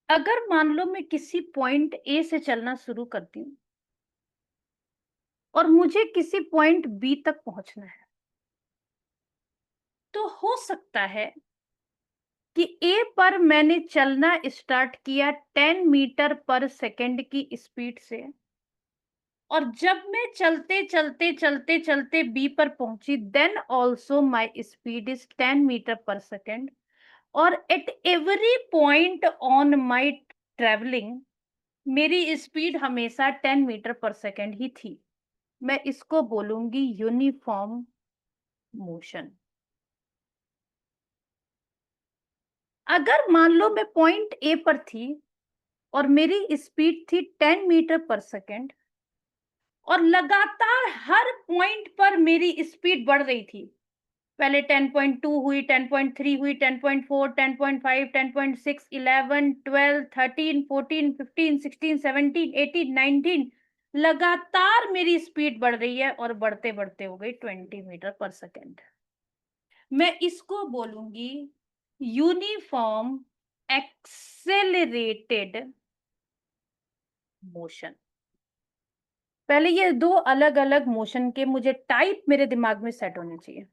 अगर मान लो मैं किसी पॉइंट ए से चलना शुरू करती हूँ और मुझे किसी पॉइंट बी तक पहुंचना है, तो हो सकता है कि ए पर मैंने चलना स्टार्ट किया 10 मीटर पर सेकेंड की स्पीड से, और जब मैं चलते चलते चलते चलते बी पर पहुंची, then also my speed is 10 metre per second, और at every point on my travelling मेरी स्पीड हमेशा 10 मीटर पर सेकेंड ही थी। मैं इसको बोलूंगी यूनिफॉर्म मोशन। अगर मान लो मैं पॉइंट ए पर थी और मेरी स्पीड थी 10 मीटर पर सेकेंड, और लगातार हर पॉइंट पर मेरी स्पीड बढ़ रही थी। पहले 10.2 हुई, 10.3 हुई, 10.4, 10.5, 10.6, 11, 12, 13, 14, 15, 16, 17, 18, 19, लगातार मेरी स्पीड बढ़ रही है और बढ़ते बढ़ते हो गई 20 मीटर पर सेकेंड। मैं इसको बोलूंगी यूनिफॉर्म एक्सेलरेटेड मोशन। पहले ये दो अलग अलग मोशन के मुझे टाइप मेरे दिमाग में सेट होने चाहिए।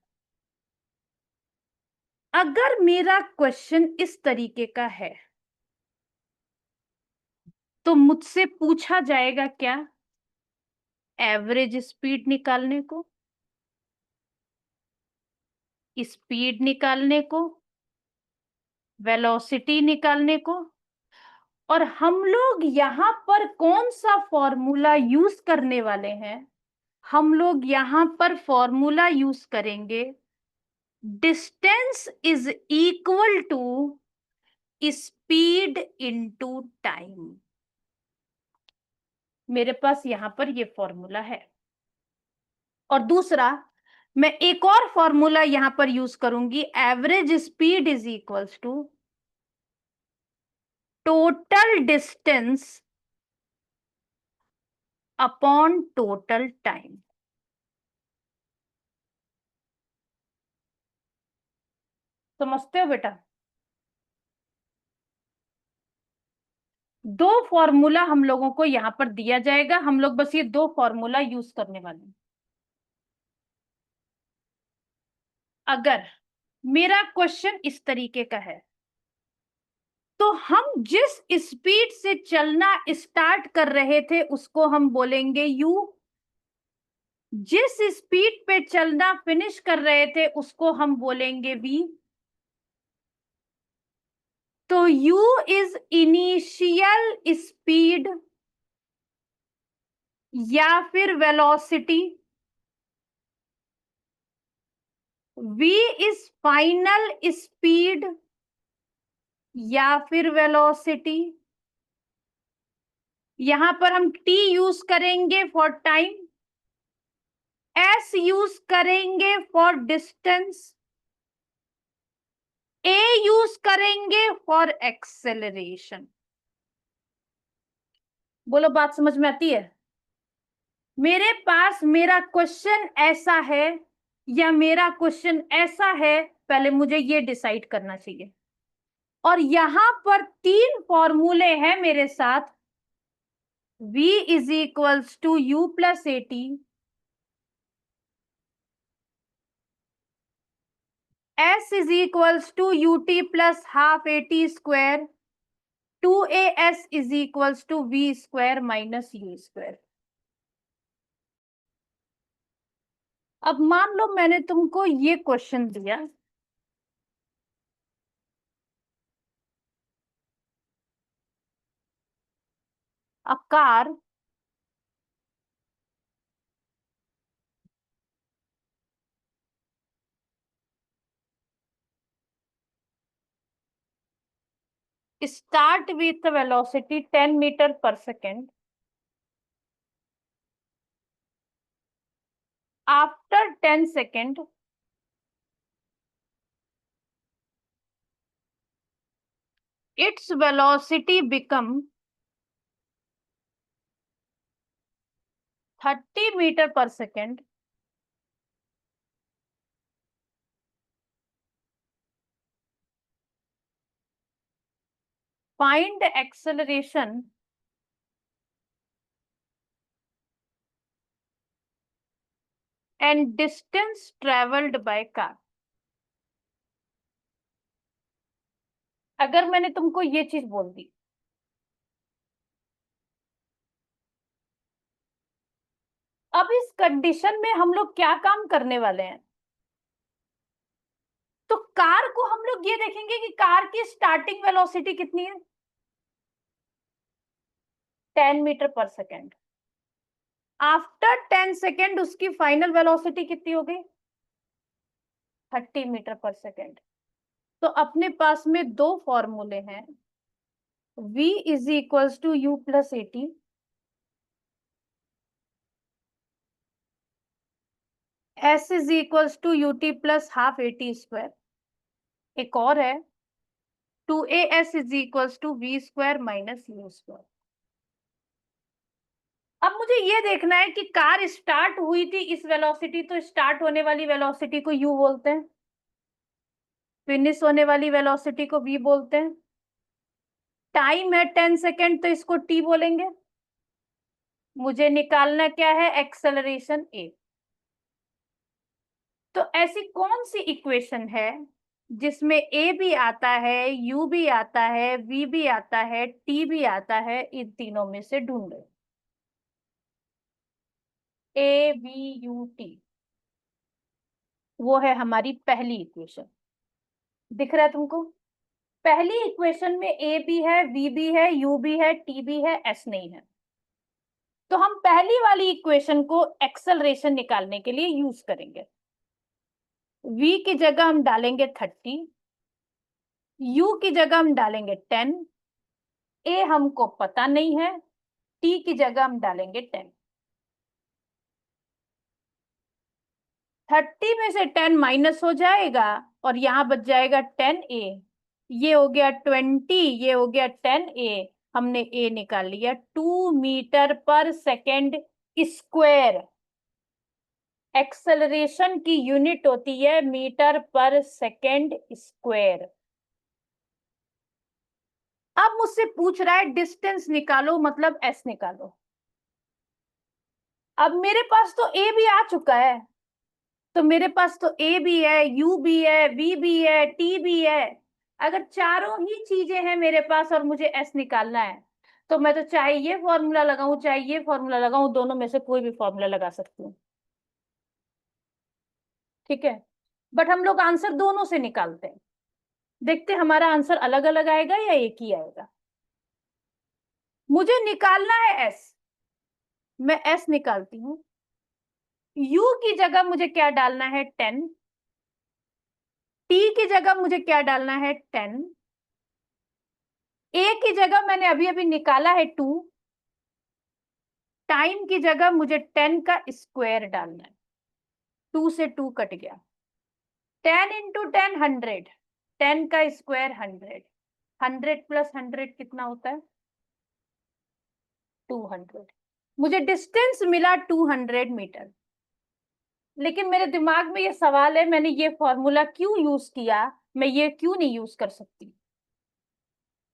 अगर मेरा क्वेश्चन इस तरीके का है तो मुझसे पूछा जाएगा क्या? एवरेज स्पीड निकालने को, स्पीड निकालने को, वेलोसिटी निकालने को। और हम लोग यहां पर कौन सा फॉर्मूला यूज करने वाले हैं? हम लोग यहां पर फॉर्मूला यूज करेंगे, distance is equal to speed into time. मेरे पास यहां पर ये फॉर्मूला है। और दूसरा, मैं एक और फॉर्मूला यहां पर यूज करूंगी, average speed is equals to total distance upon total time. समझते हो बेटा? दो फॉर्मूला हम लोगों को यहां पर दिया जाएगा, हम लोग बस ये दो फॉर्मूला यूज करने वाले हैं। अगर मेरा क्वेश्चन इस तरीके का है तो हम जिस स्पीड से चलना स्टार्ट कर रहे थे उसको हम बोलेंगे यू, जिस स्पीड पे चलना फिनिश कर रहे थे उसको हम बोलेंगे वी। तो u इज इनिशियल स्पीड या फिर velocity, v is final speed या फिर वेलोसिटी। यहां पर हम t यूज करेंगे फॉर टाइम, s यूज करेंगे फॉर डिस्टेंस, a यूज करेंगे फॉर एक्सेलरेशन। बोलो, बात समझ में आती है? मेरे पास मेरा क्वेश्चन ऐसा है या मेरा क्वेश्चन ऐसा है, पहले मुझे ये डिसाइड करना चाहिए। और यहां पर तीन फॉर्मूले हैं मेरे साथ, v is equals to U plus A T, s is equals to U T plus half A T square, 2as is equals to V square minus U square. अब मान लो मैंने तुमको ये क्वेश्चन दिया, a car start with the velocity 10 meter per second. After 10 seconds, its velocity become 30 meter per second. Find acceleration and distance travelled by car. अगर मैंने तुमको ये चीज बोल दी, अब इस कंडीशन में हम लोग क्या काम करने वाले हैं? तो कार को हम लोग ये देखेंगे कि कार की स्टार्टिंग वेलोसिटी कितनी है, 10 metre per second. After 10 second उसकी फाइनल वेलोसिटी कितनी हो गई, 30 मीटर पर सेकेंड। तो अपने पास में दो फॉर्मूले हैं, v is equals to U plus A T, s is equals to U T plus half A T square. एक और है 2as is equals to V square minus U square. अब मुझे ये देखना है कि कार स्टार्ट हुई थी इस वेलोसिटी, तो स्टार्ट होने वाली वेलोसिटी को u बोलते हैं, फिनिश होने वाली वेलोसिटी को v बोलते हैं। टाइम है 10 सेकेंड, तो इसको t बोलेंगे। मुझे निकालना क्या है, एक्सेलरेशन a। तो ऐसी कौन सी इक्वेशन है जिसमें a भी आता है, u भी आता है, v भी आता है, t भी आता है? इन तीनों में से ढूंढो। a v u t, वो है हमारी पहली इक्वेशन। दिख रहा है तुमको? पहली इक्वेशन में a भी है, v भी है, u भी है, t भी है, s नहीं है। तो हम पहली वाली इक्वेशन को एक्सेलरेशन निकालने के लिए यूज करेंगे। v की जगह हम डालेंगे 30, u की जगह हम डालेंगे 10, a हमको पता नहीं है, t की जगह हम डालेंगे 10। 30 में से 10 माइनस हो जाएगा और यहां बच जाएगा 10a। ये हो गया 20, ये हो गया 10a। हमने a निकाल लिया, 2 metre per second square. Acceleration की यूनिट होती है मीटर पर सेकेंड स्क्वायर। अब मुझसे पूछ रहा है डिस्टेंस निकालो, मतलब s निकालो। अब मेरे पास तो a भी आ चुका है, तो मेरे पास तो a भी है, u भी है, v भी है, t भी है। अगर चारों ही चीजें हैं मेरे पास और मुझे s निकालना है, तो मैं तो चाहे ये फॉर्मूला लगाऊं चाहे ये फॉर्मूला लगाऊं, दोनों में से कोई भी फॉर्मूला लगा सकती हूँ। ठीक है, बट हम लोग आंसर दोनों से निकालते हैं। देखते हैं हमारा आंसर अलग अलग आएगा या एक ही आएगा। मुझे निकालना है s, मैं s निकालती हूँ। u की जगह मुझे क्या डालना है, 10। t की जगह मुझे क्या डालना है, 10। a की जगह मैंने अभी अभी निकाला है 2। टाइम की जगह मुझे 10 का स्क्वायर डालना है, 2 से 2 कट गया। 10 इंटू 10 100, 10 का स्क्वायर 100, 100 प्लस 100 कितना होता है, 200। मुझे डिस्टेंस मिला 200 मीटर। लेकिन मेरे दिमाग में ये सवाल है, मैंने ये फॉर्मूला क्यों यूज किया, मैं ये क्यों नहीं यूज कर सकती?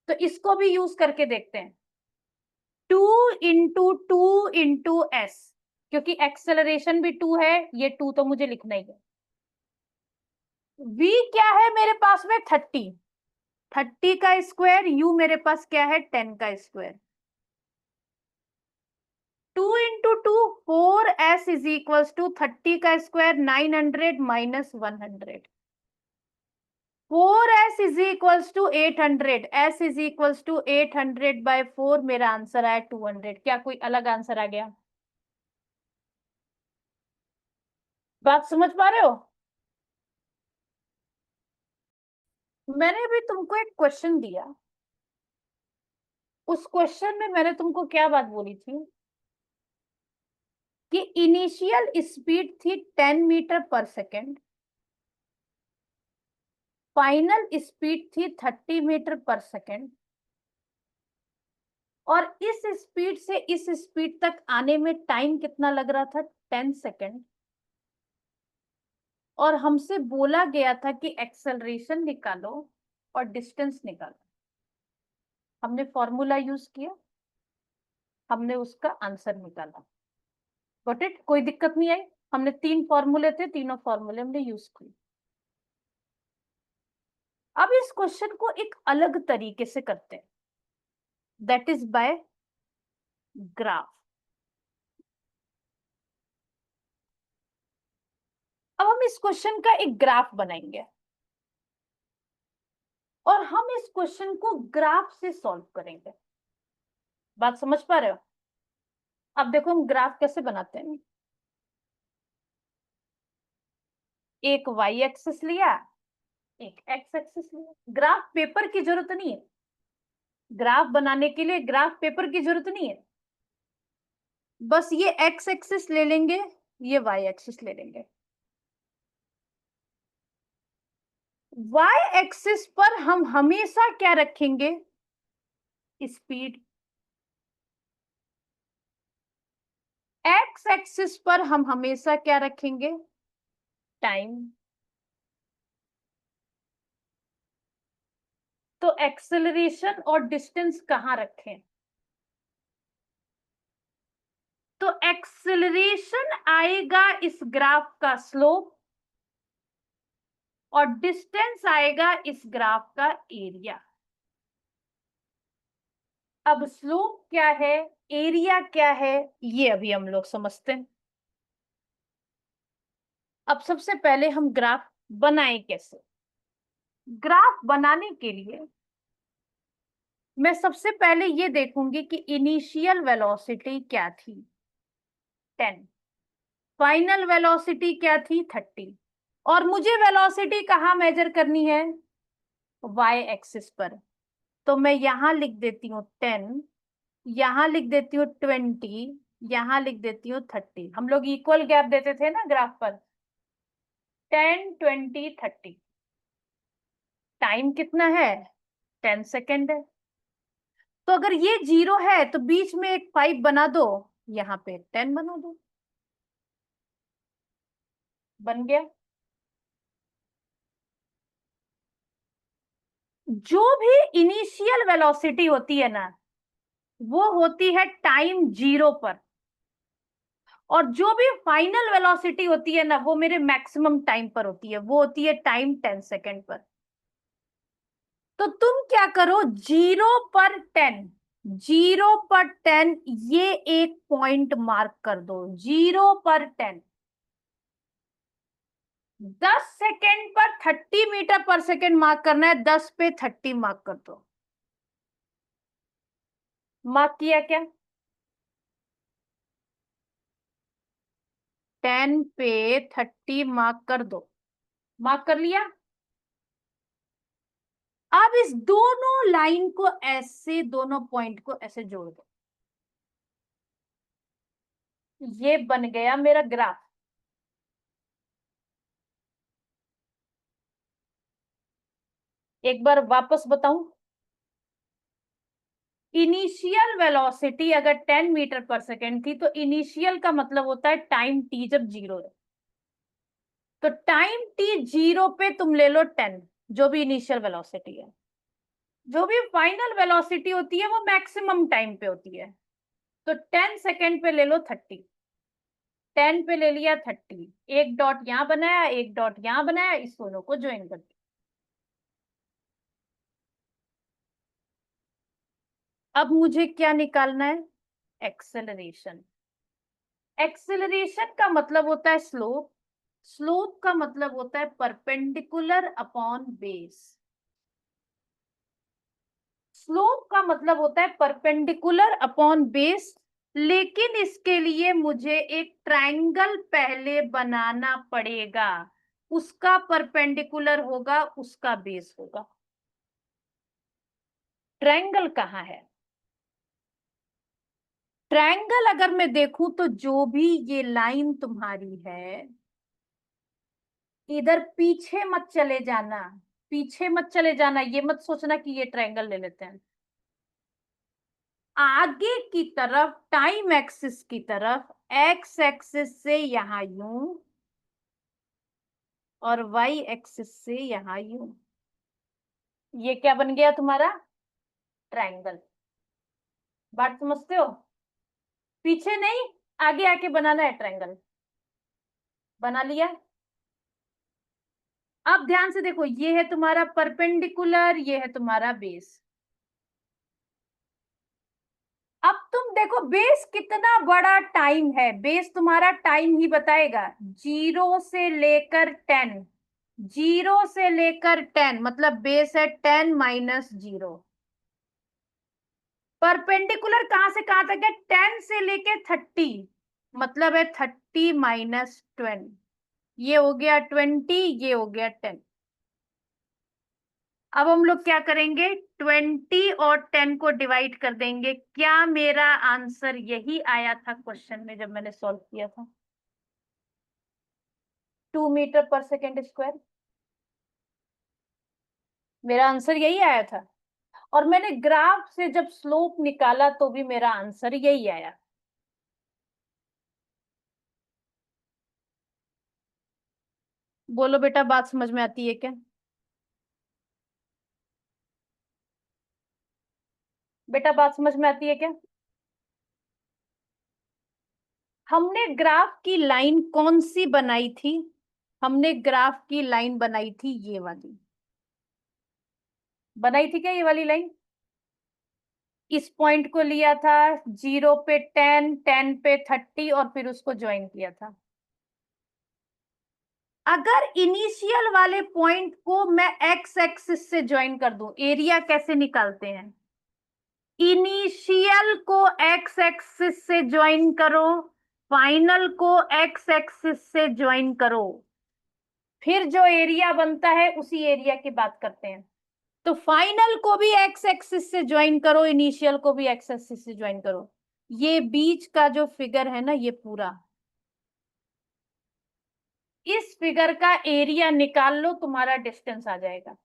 तो इसको भी यूज करके देखते हैं। 2 इंटू 2 इंटू s, क्योंकि एक्सेलरेशन भी 2 है, ये 2 तो मुझे लिखना ही है। v क्या है मेरे पास में, 30, 30 का स्क्वायर। u मेरे पास क्या है, 10 का square. 2 into 2 4s is equals to 30 का square 900 minus 100। 4s is equals to 800, s is equals to 800/4। मेरा आंसर आया 200। क्या कोई अलग आंसर आ गया? बात समझ पा रहे हो? मैंने अभी तुमको एक क्वेश्चन दिया, उस क्वेश्चन में मैंने तुमको क्या बात बोली थी कि इनिशियल स्पीड थी 10 metre per second, final speed थी 30 मीटर पर सेकेंड, और इस स्पीड से इस स्पीड तक आने में टाइम कितना लग रहा था, 10 सेकेंड। और हमसे बोला गया था कि एक्सेलरेशन निकालो और डिस्टेंस निकालो। हमने फॉर्मूला यूज किया, हमने उसका आंसर निकाला। Got it? कोई दिक्कत नहीं आई? हमने 3 फॉर्मूले थे, तीनों फॉर्मूले हमने यूज किए। अब इस क्वेश्चन को एक अलग तरीके से करते हैं, दैट इज बाय ग्राफ। अब हम इस क्वेश्चन का एक ग्राफ बनाएंगे और हम इस क्वेश्चन को ग्राफ से सॉल्व करेंगे। बात समझ पा रहे हो? अब देखो हम ग्राफ कैसे बनाते हैं। एक वाई एक्सिस लिया, एक एक्स एक्सिस लिया। ग्राफ पेपर की जरूरत नहीं है, ग्राफ बनाने के लिए ग्राफ पेपर की जरूरत नहीं है। बस ये एक्स एक्सिस ले लेंगे, ये वाई एक्सिस ले लेंगे। वाई एक्सिस पर हम हमेशा क्या रखेंगे? स्पीड। एक्स एक्सिस पर हम हमेशा क्या रखेंगे? टाइम। तो एक्सेलरेशन और डिस्टेंस कहां रखें? तो एक्सेलरेशन आएगा इस ग्राफ का स्लोप और डिस्टेंस आएगा इस ग्राफ का एरिया। अब स्लोप क्या है, एरिया क्या है, ये अभी हम लोग समझते हैं। अब सबसे पहले हम ग्राफ बनाएं कैसे। ग्राफ बनाने के लिए मैं सबसे पहले ये देखूंगी कि इनिशियल वेलोसिटी क्या थी, 10। फाइनल वेलोसिटी क्या थी, 30। और मुझे वेलोसिटी कहाँ मेजर करनी है? वाई एक्सिस पर। तो मैं यहां लिख देती हूँ 10, यहां लिख देती हूँ 20, यहां लिख देती हूँ 30। हम लोग इक्वल गैप देते थे ना ग्राफ पर, 10, 20, 30। टाइम कितना है? 10 सेकेंड है। तो अगर ये 0 है तो बीच में एक 5 बना दो, यहाँ पे 10 बना दो। बन गया। जो भी इनिशियल वेलोसिटी होती है ना, वो होती है टाइम 0 पर, और जो भी फाइनल वेलोसिटी होती है ना, वो मेरे मैक्सिमम टाइम पर होती है, वो होती है टाइम 10 सेकेंड पर। तो तुम क्या करो, 0 पर 10, 0 पर 10, ये एक पॉइंट मार्क कर दो। 0 पर 10, 10 सेकेंड पर 30 मीटर पर सेकेंड मार्क करना है, 10 पे 30 मार्क कर दो। मार्क किया क्या? 10 पे 30 मार्क कर दो। मार्क कर लिया। अब इस दोनों लाइन को ऐसे, दोनों पॉइंट को ऐसे जोड़ दो। ये बन गया मेरा ग्राफ। एक बार वापस बताऊं, इनिशियल वेलोसिटी अगर 10 मीटर पर सेकेंड थी, तो इनिशियल का मतलब होता है टाइम टी जब 0 है। तो टाइम टी 0 पे तुम ले लो 10, जो भी इनिशियल वेलोसिटी है। जो भी फाइनल वेलोसिटी होती है वो मैक्सिमम टाइम पे होती है। तो 10 सेकेंड पे ले लो 30, 10 पे ले लिया 30, एक डॉट यहां बनाया, एक डॉट यहां बनाया, इस दोनों को ज्वाइन कर दिया। अब मुझे क्या निकालना है? एक्सेलरेशन। एक्सेलरेशन का मतलब होता है स्लोप, स्लोप का मतलब होता है परपेंडिकुलर अपॉन बेस। स्लोप का मतलब होता है परपेंडिकुलर अपॉन बेस, लेकिन इसके लिए मुझे एक ट्रायंगल पहले बनाना पड़ेगा। उसका परपेंडिकुलर होगा, उसका बेस होगा। ट्रायंगल कहाँ है? ट्रायंगल अगर मैं देखूं तो जो भी ये लाइन तुम्हारी है, इधर पीछे मत चले जाना, पीछे मत चले जाना। ये मत सोचना कि ये ट्रायंगल ले लेते हैं। आगे की तरफ, टाइम एक्सिस की तरफ, एक्स एक्सिस से यहां यूं और वाई एक्सिस से यहां यूं। ये क्या बन गया तुम्हारा? ट्रायंगल। बात समझते हो? पीछे नहीं, आगे आके बनाना है ट्रायंगल। बना लिया? अब ध्यान से देखो, ये है तुम्हारा परपेंडिकुलर, ये है तुम्हारा बेस। अब तुम देखो बेस कितना बड़ा टाइम है, बेस तुम्हारा टाइम ही बताएगा। 0 से लेकर 10, 0 से लेकर 10 मतलब बेस है 10 - 0। परपेंडिकुलर कहां से कहां तक है? 10 से लेके 30 मतलब है 30 - 20। ये हो गया 20, ये हो गया 10। अब हम लोग क्या करेंगे, 20 और 10 को डिवाइड कर देंगे। क्या मेरा आंसर यही आया था क्वेश्चन में जब मैंने सॉल्व किया था? 2 मीटर पर सेकेंड स्क्वायर। मेरा आंसर यही आया था। और मैंने ग्राफ से जब स्लोप निकाला तो भी मेरा आंसर यही आया। बोलो बेटा, बात समझ में आती है क्या? बेटा बात समझ में आती है क्या? हमने ग्राफ की लाइन कौन सी बनाई थी? हमने ग्राफ की लाइन बनाई थी ये वाली। बनाई थी क्या ये वाली लाइन? इस पॉइंट को लिया था, 0 पे 10, 10 पे 30 और फिर उसको ज्वाइन किया था। अगर इनिशियल वाले पॉइंट को मैं एक्स एक्सिस से ज्वाइन कर दूं, एरिया कैसे निकालते हैं? इनिशियल को एक्स एक्सिस से ज्वाइन करो, फाइनल को एक्स एक्सिस से ज्वाइन करो, फिर जो एरिया बनता है उसी एरिया की बात करते हैं। तो फाइनल को भी एक्स एक्सिस से ज्वाइन करो, इनिशियल को भी एक्स एक्सिस से ज्वाइन करो। ये बीच का जो फिगर है ना, ये पूरा, इस फिगर का एरिया निकाल लो, तुम्हारा डिस्टेंस आ जाएगा।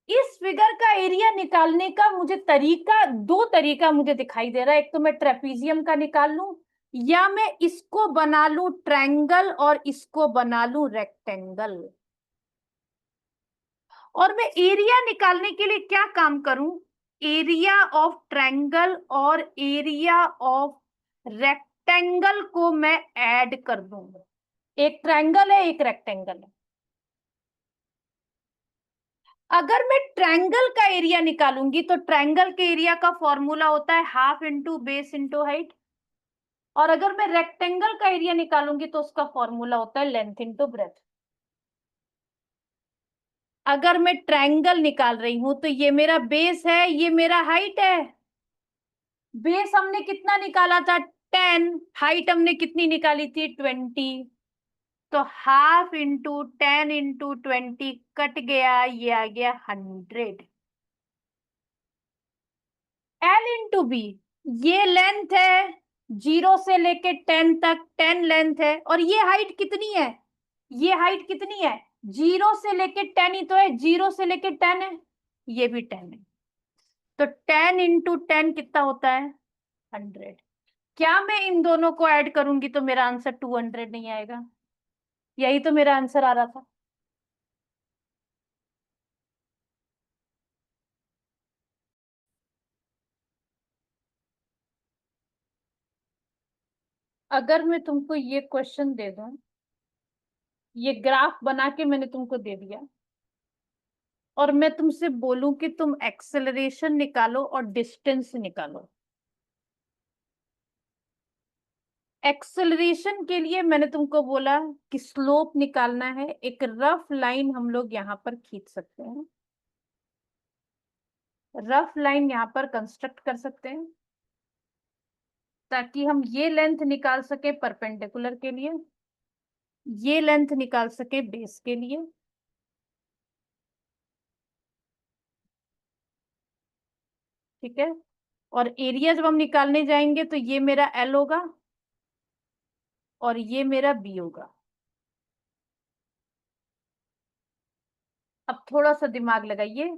इस फिगर का एरिया निकालने का मुझे तरीका, दो तरीका मुझे दिखाई दे रहा है। एक तो मैं ट्रेपीजियम का निकाल लूं, या मैं इसको बना लूं ट्रायंगल और इसको बना लूं रेक्टेंगल। और मैं एरिया निकालने के लिए क्या काम करूं? एरिया ऑफ ट्रायंगल और एरिया ऑफ रेक्टेंगल को मैं ऐड कर दूंगा। एक ट्रायंगल है, एक रेक्टेंगल है। अगर मैं ट्रायंगल का एरिया निकालूंगी तो ट्रायंगल के एरिया का फॉर्मूला होता है half into base into height. और अगर मैं रेक्टेंगल का एरिया निकालूंगी तो उसका फॉर्मूला होता है लेंथ इंटू ब्रेथ। अगर मैं ट्रायंगल निकाल रही हूं तो ये मेरा बेस है, ये मेरा हाइट है। बेस हमने कितना निकाला था? 10। हाइट हमने कितनी निकाली थी? 20। तो हाफ इंटू 10 × 20 कट गया, ये आ गया 100। एल इंटू बी, ये लेंथ है 0 से लेके 10 तक, 10 लेंथ है। और ये हाइट कितनी है? ये हाइट कितनी है? 0 से लेके 10 ही तो है, 0 से लेके 10 है, ये भी 10 है। तो 10 × 10 कितना होता है? 100। क्या मैं इन दोनों को ऐड करूंगी तो मेरा आंसर 200 नहीं आएगा? यही तो मेरा आंसर आ रहा था। अगर मैं तुमको ये क्वेश्चन दे दूं, ये ग्राफ बना के मैंने तुमको दे दिया, और मैं तुमसे बोलूं कि तुम एक्सेलरेशन निकालो और डिस्टेंस निकालो। एक्सेलरेशन के लिए मैंने तुमको बोला कि स्लोप निकालना है, एक रफ लाइन हम लोग यहाँ पर खींच सकते हैं, रफ लाइन यहाँ पर कंस्ट्रक्ट कर सकते हैं, ताकि हम ये लेंथ निकाल सके परपेंडिकुलर के लिए, ये लेंथ निकाल सके बेस के लिए। ठीक है? और एरिया जब हम निकालने जाएंगे तो ये मेरा एल होगा और ये मेरा बी होगा। अब थोड़ा सा दिमाग लगाइए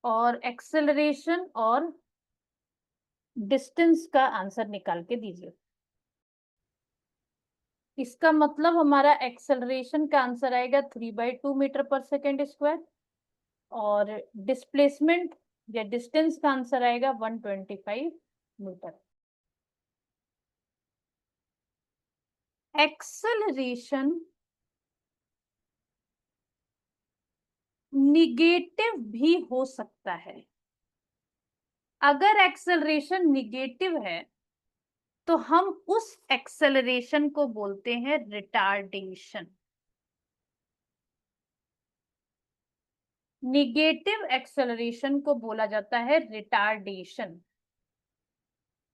और एक्सेलरेशन और डिस्टेंस का आंसर निकाल के दीजिए। इसका मतलब हमारा एक्सेलरेशन का आंसर आएगा 3/2 मीटर पर सेकेंड स्क्वायर, और डिस्प्लेसमेंट या डिस्टेंस का आंसर आएगा 125 मीटर। एक्सेलरेशन निगेटिव भी हो सकता है। अगर एक्सेलरेशन निगेटिव है तो हम उस एक्सेलरेशन को बोलते हैं रिटार्डेशन। निगेटिव एक्सेलरेशन को बोला जाता है रिटार्डेशन।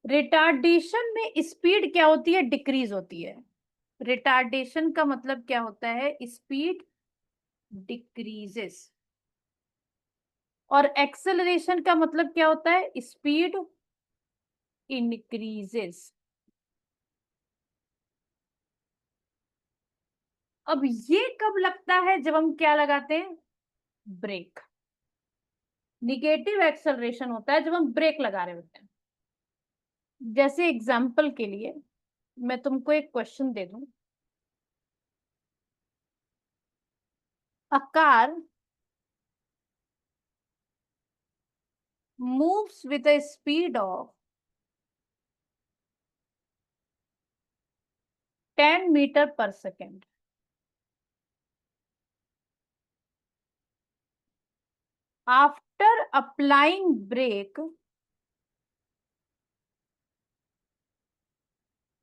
रिटार्डेशन में स्पीड क्या होती है? डिक्रीज होती है। रिटार्डेशन का मतलब क्या होता है? Speed decreases. और एक्सेलरेशन का मतलब क्या होता है? Speed increases. अब ये कब लगता है? जब हम क्या लगाते हैं? ब्रेक। निगेटिव एक्सेलरेशन होता है जब हम ब्रेक लगा रहे होते हैं। जैसे एग्जांपल के लिए मैं तुमको एक क्वेश्चन दे दूं। A car moves with a speed of 10 meter per second. After applying brake,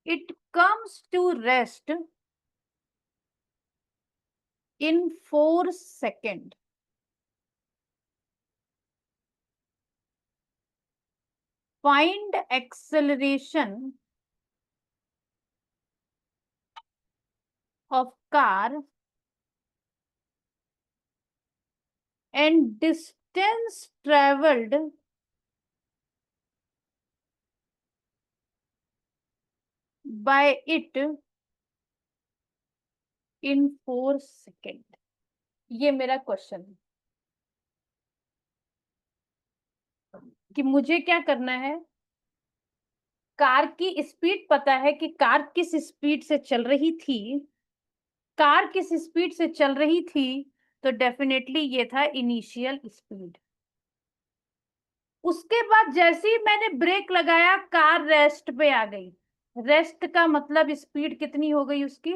it comes to rest in 4 seconds. Find acceleration of car and distance traveled by it in 4 seconds. ये मेरा question है कि मुझे क्या करना है। Car की speed पता है कि कार किस स्पीड से चल रही थी। कार किस स्पीड से चल रही थी तो डेफिनेटली ये था इनिशियल स्पीड। उसके बाद जैसे ही मैंने ब्रेक लगाया कार रेस्ट पे आ गई। रेस्ट का मतलब स्पीड कितनी हो गई उसकी?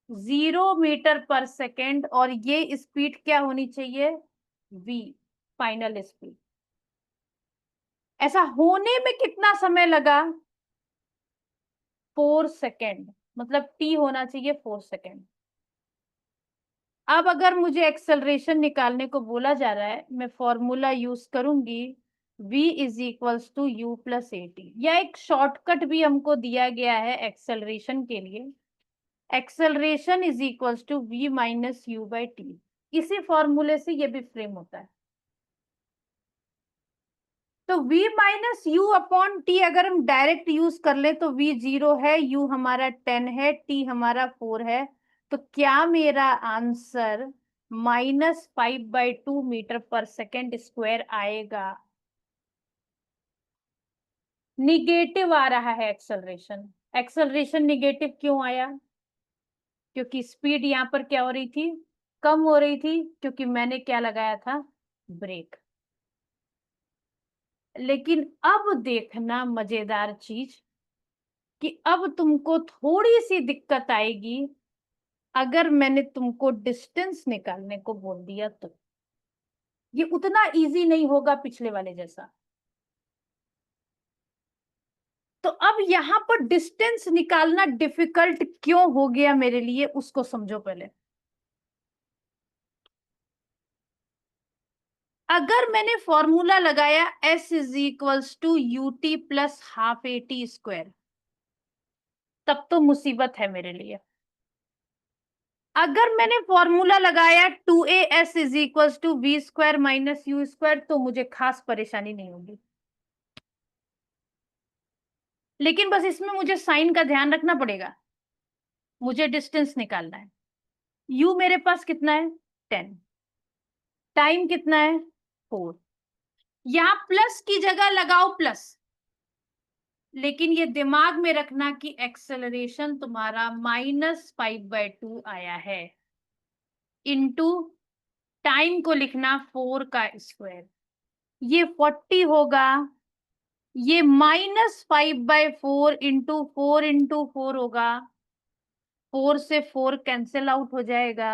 0 मीटर पर सेकेंड। और ये स्पीड क्या होनी चाहिए? v, final speed. ऐसा होने में कितना समय लगा? 4 सेकेंड। मतलब t होना चाहिए 4 सेकेंड। अब अगर मुझे एक्सेलरेशन निकालने को बोला जा रहा है मैं फॉर्मूला यूज करूंगी v is equals to U plus A T. या एक शॉर्टकट भी हमको दिया गया है एक्सेलरेशन के लिए। Acceleration is equals to v minus U by T. इसी फॉर्मूले से ये भी फ्रेम होता है। तो v minus you upon T अगर हम डायरेक्ट यूज कर ले तो v 0 है, u हमारा 10 है, t हमारा 4 है। तो क्या मेरा answer -5/2 metre per second square आएगा? निगेटिव आ रहा है एक्सेलरेशन। एक्सेलरेशन निगेटिव क्यों आया? क्योंकि स्पीड यहाँ पर क्या हो रही थी? कम हो रही थी, क्योंकि मैंने क्या लगाया था? ब्रेक। लेकिन अब देखना मजेदार चीज कि अब तुमको थोड़ी सी दिक्कत आएगी अगर मैंने तुमको डिस्टेंस निकालने को बोल दिया तो। ये उतना इजी नहीं होगा पिछले वाले जैसा। तो अब यहां पर डिस्टेंस निकालना डिफिकल्ट क्यों हो गया मेरे लिए, उसको समझो पहले। अगर मैंने फॉर्मूला लगाया s is equals to U T plus half A T square, तब तो मुसीबत है मेरे लिए। अगर मैंने फॉर्मूला लगाया 2as is equals to V square minus U square तो मुझे खास परेशानी नहीं होगी। लेकिन बस इसमें मुझे साइन का ध्यान रखना पड़ेगा। मुझे डिस्टेंस निकालना है। u मेरे पास कितना है? 10। टाइम कितना है? 4। यहां प्लस की जगह लगाओ प्लस। लेकिन ये दिमाग में रखना कि एक्सेलरेशन तुम्हारा -5/2 आया है इनटू टाइम को लिखना 4 का स्क्वायर, ये 40 होगा, ये -5/4 इंटू 4 होगा, 4 से 4 कैंसिल आउट हो जाएगा,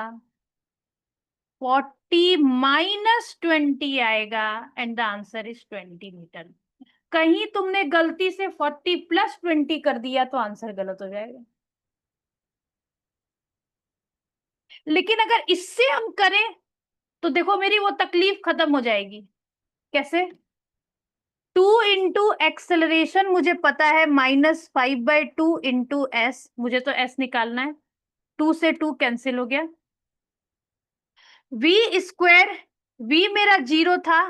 40 -20 आएगा and the answer is 20 metre. कहीं तुमने गलती से 40 + 20 कर दिया तो आंसर गलत हो जाएगा। लेकिन अगर इससे हम करें तो देखो मेरी वो तकलीफ खत्म हो जाएगी। कैसे? 2 इंटू एक्सेलरेशन मुझे पता है -5/2 इंटू एस, मुझे तो एस निकालना है, 2 से 2 कैंसिल हो गया, v स्क्वायर, v मेरा 0 था,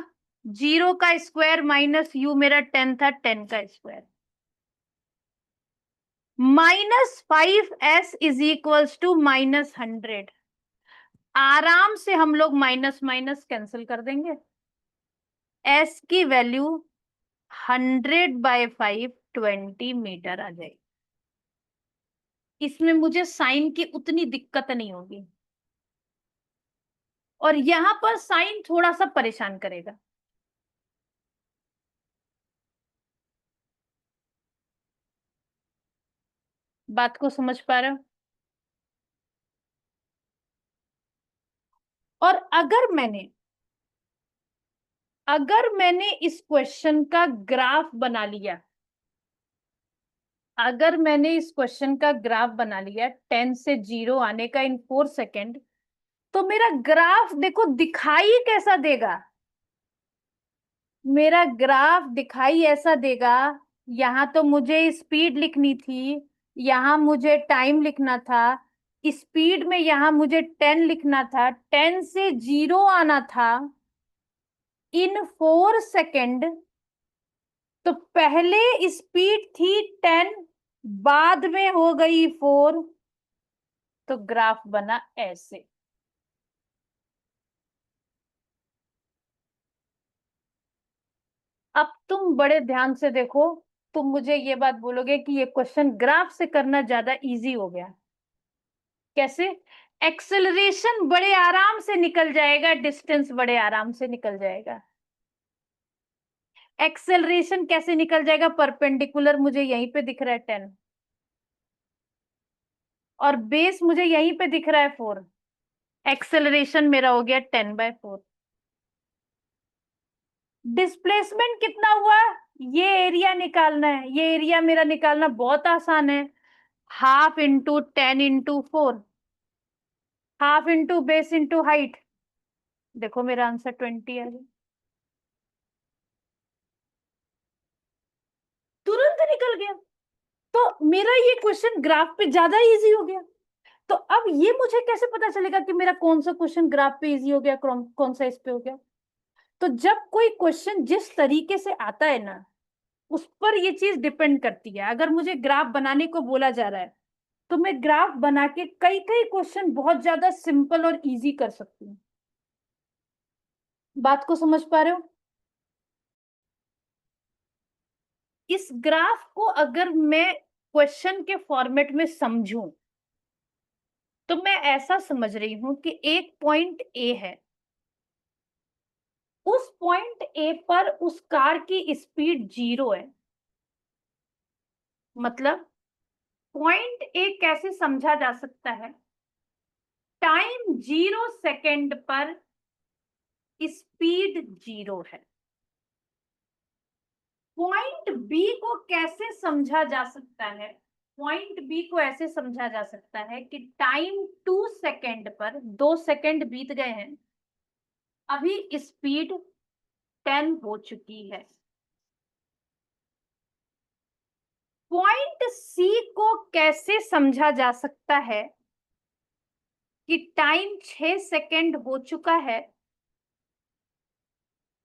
0 का स्क्वायर माइनस u मेरा 10 था, 10 का square, -5s is equals to -100। आराम से हम लोग माइनस माइनस कैंसिल कर देंगे, s की वैल्यू 100/5 20 मीटर आ जाएगी। इसमें मुझे साइन की उतनी दिक्कत नहीं होगी, और यहां पर साइन थोड़ा सा परेशान करेगा। बात को समझ पा रहे हो? और अगर मैंने इस क्वेश्चन का ग्राफ बना लिया, अगर मैंने इस क्वेश्चन का ग्राफ बना लिया 10 से 0 आने का इन 4 सेकेंड, तो मेरा ग्राफ देखो दिखाई कैसा देगा। मेरा ग्राफ दिखाई ऐसा देगा, यहां तो मुझे स्पीड लिखनी थी, यहां मुझे टाइम लिखना था, स्पीड में यहां मुझे 10 लिखना था, 10 से 0 आना था इन 4 सेकेंड। तो पहले स्पीड थी 10, बाद में हो गई 4, तो ग्राफ बना ऐसे। अब तुम बड़े ध्यान से देखो, तुम मुझे ये बात बोलोगे कि ये क्वेश्चन ग्राफ से करना ज्यादा इजी हो गया। कैसे? एक्सेलरेशन बड़े आराम से निकल जाएगा, डिस्टेंस बड़े आराम से निकल जाएगा। एक्सेलरेशन कैसे निकल जाएगा? परपेंडिकुलर मुझे यहीं पे दिख रहा है 10, और बेस मुझे यहीं पे दिख रहा है 4, एक्सेलरेशन मेरा हो गया 10/4। डिस्प्लेसमेंट कितना हुआ? ये एरिया निकालना है, ये एरिया मेरा निकालना बहुत आसान है, 1/2 into 10 into 4, 1/2 into base into height. देखो मेरा आंसर 20 है, तुरंत निकल गया। तो मेरा ये क्वेश्चन ग्राफ पे ज्यादा इजी हो गया। तो अब ये मुझे कैसे पता चलेगा कि मेरा कौन सा क्वेश्चन ग्राफ पे इजी हो गया, कौन सा इस पे हो गया? तो जब कोई क्वेश्चन जिस तरीके से आता है ना, उस पर ये चीज डिपेंड करती है। अगर मुझे ग्राफ बनाने को बोला जा रहा है तो मैं ग्राफ बना के कई कई क्वेश्चन बहुत ज्यादा सिंपल और इजी कर सकती हूँ। बात को समझ पा रहे हो? इस ग्राफ को अगर मैं क्वेश्चन के फॉर्मेट में समझूं, तो मैं ऐसा समझ रही हूं कि एक पॉइंट ए है, उस पॉइंट ए पर उस कार की स्पीड 0 है। मतलब पॉइंट ए कैसे समझा जा सकता है? टाइम 0 सेकेंड पर स्पीड 0 है। पॉइंट बी को कैसे समझा जा सकता है? पॉइंट बी को ऐसे समझा जा सकता है कि टाइम 2 सेकेंड पर, 2 सेकेंड बीत गए हैं, अभी स्पीड 10 हो चुकी है। पॉइंट सी को कैसे समझा जा सकता है कि टाइम 6 सेकेंड हो चुका है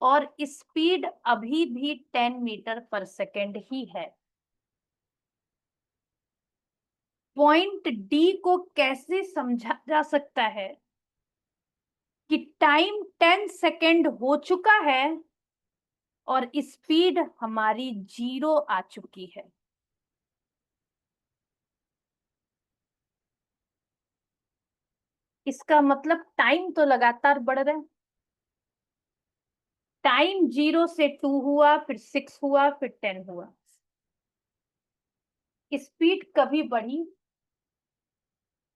और स्पीड अभी भी 10 मीटर पर सेकेंड ही है। पॉइंट डी को कैसे समझा जा सकता है कि टाइम 10 सेकेंड हो चुका है और स्पीड हमारी 0 आ चुकी है। इसका मतलब टाइम तो लगातार बढ़ रहा है। टाइम 0 से 2 हुआ, फिर 6 हुआ, फिर 10 हुआ। स्पीड कभी बढ़ी,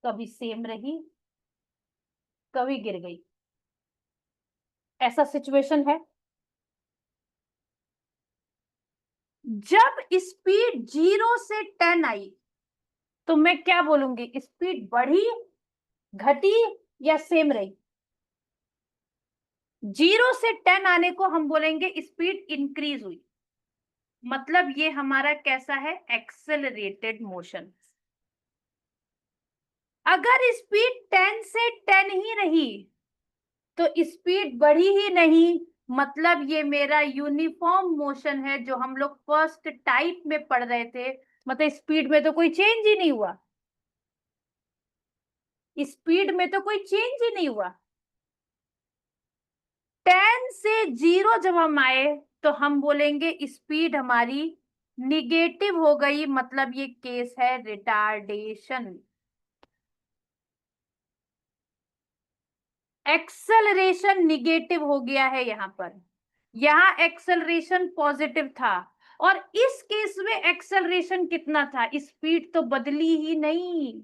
कभी सेम रही, कभी गिर गई। ऐसा सिचुएशन है। जब स्पीड 0 से 10 आई तो मैं क्या बोलूंगी, स्पीड बढ़ी, घटी या सेम रही? 0 से 10 आने को हम बोलेंगे स्पीड इंक्रीज हुई, मतलब ये हमारा कैसा है, एक्सेलरेटेड मोशन। अगर स्पीड 10 से 10 ही रही तो स्पीड बढ़ी ही नहीं, मतलब ये मेरा यूनिफॉर्म मोशन है, जो हम लोग फर्स्ट टाइप में पढ़ रहे थे। मतलब स्पीड में तो कोई चेंज ही नहीं हुआ, स्पीड में तो कोई चेंज ही नहीं हुआ। 10 से 0 जब हम आए तो हम बोलेंगे स्पीड हमारी निगेटिव हो गई, मतलब ये केस है रिटार्डेशन। एक्सेलरेशन निगेटिव हो गया है यहां पर, यहां एक्सेलरेशन पॉजिटिव था, और इस केस में एक्सेलरेशन कितना था, स्पीड तो बदली ही नहीं,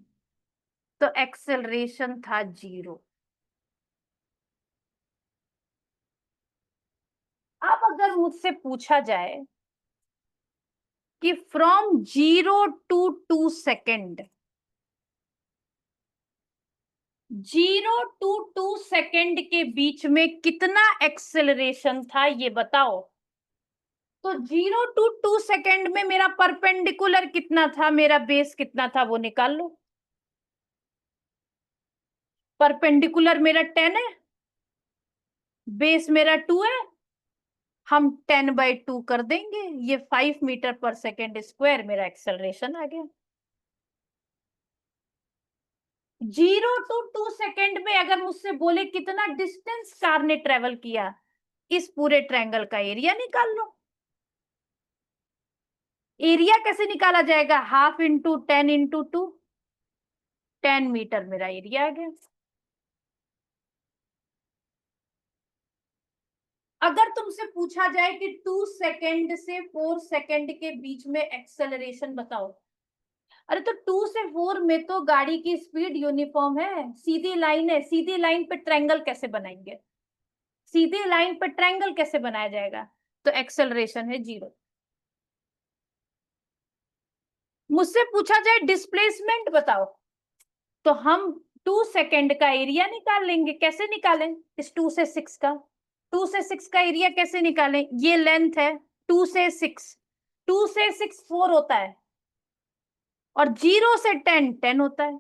तो एक्सेलरेशन था 0। अब अगर मुझसे पूछा जाए कि from 0 to 2 second, 0 to 2 second के बीच में कितना एक्सेलरेशन था ये बताओ। तो 0 to 2 सेकेंड में मेरा परपेंडिकुलर कितना था, मेरा बेस कितना था, वो निकाल लो। परपेंडिकुलर मेरा 10 है, बेस मेरा 2 है, हम 10/2 कर देंगे, ये 5 मीटर/सेकेंड स्क्वायर मेरा एक्सेलरेशन आ गया। 0 to 2 सेकेंड में अगर मुझसे बोले कितना डिस्टेंस कार ने ट्रेवल किया, इस पूरे ट्रायंगल का एरिया निकाल लो। एरिया कैसे निकाला जाएगा, 1/2 × 10 × 2, 10 मीटर मेरा एरिया आ गया। अगर तुमसे पूछा जाए कि 2 सेकेंड से 4 सेकेंड के बीच में एक्सेलरेशन बताओ, अरे तो 2 से 4 में तो गाड़ी की स्पीड यूनिफॉर्म है, सीधी लाइन है, सीधी लाइन पे ट्रायंगल कैसे बनाएंगे, सीधी लाइन पे ट्रायंगल कैसे बनाया जाएगा, तो एक्सेलरेशन है 0। मुझसे पूछा जाए डिस्प्लेसमेंट बताओ, तो हम 2 सेकेंड का एरिया निकाल लेंगे। कैसे निकालें, इस 2 से 6 का, 2 से 6 का एरिया कैसे निकालें, ये लेंथ है 2 से 6, 2 से 6 4 होता है, और 0 से 10 10 होता है,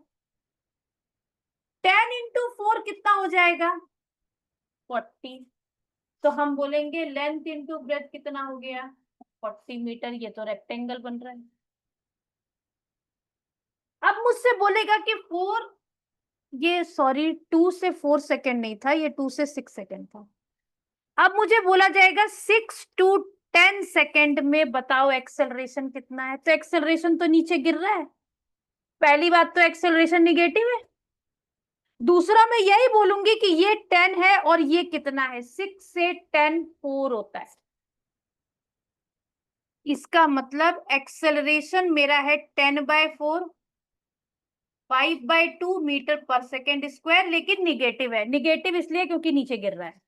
10 × 4 कितना हो जाएगा, 40। तो हम बोलेंगे लेंथ इंटू ब्रेथ कितना हो गया, 40 मीटर। ये तो रेक्टेंगल बन रहा है। अब मुझसे बोलेगा कि 4, ये सॉरी 2 से 4 सेकेंड नहीं था, ये 2 से 6 सेकेंड था। अब मुझे बोला जाएगा 6 to 10 सेकेंड में बताओ एक्सेलरेशन कितना है, तो एक्सेलरेशन तो नीचे गिर रहा है। पहली बात तो एक्सेलरेशन निगेटिव है, दूसरा मैं यही बोलूंगी कि ये 10 है और ये कितना है, 6 से 10 4 होता है। इसका मतलब एक्सेलरेशन मेरा है 10/4, 5/2 मीटर/सेकेंड स्क्वायर, लेकिन निगेटिव है। निगेटिव इसलिए क्योंकि नीचे गिर रहा है।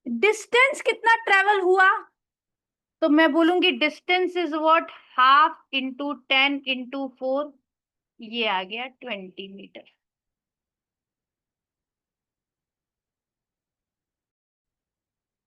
डिस्टेंस कितना ट्रेवल हुआ, तो मैं बोलूंगी डिस्टेंस इज व्हाट, 1/2 × 10 × 4, ये आ गया 20 मीटर।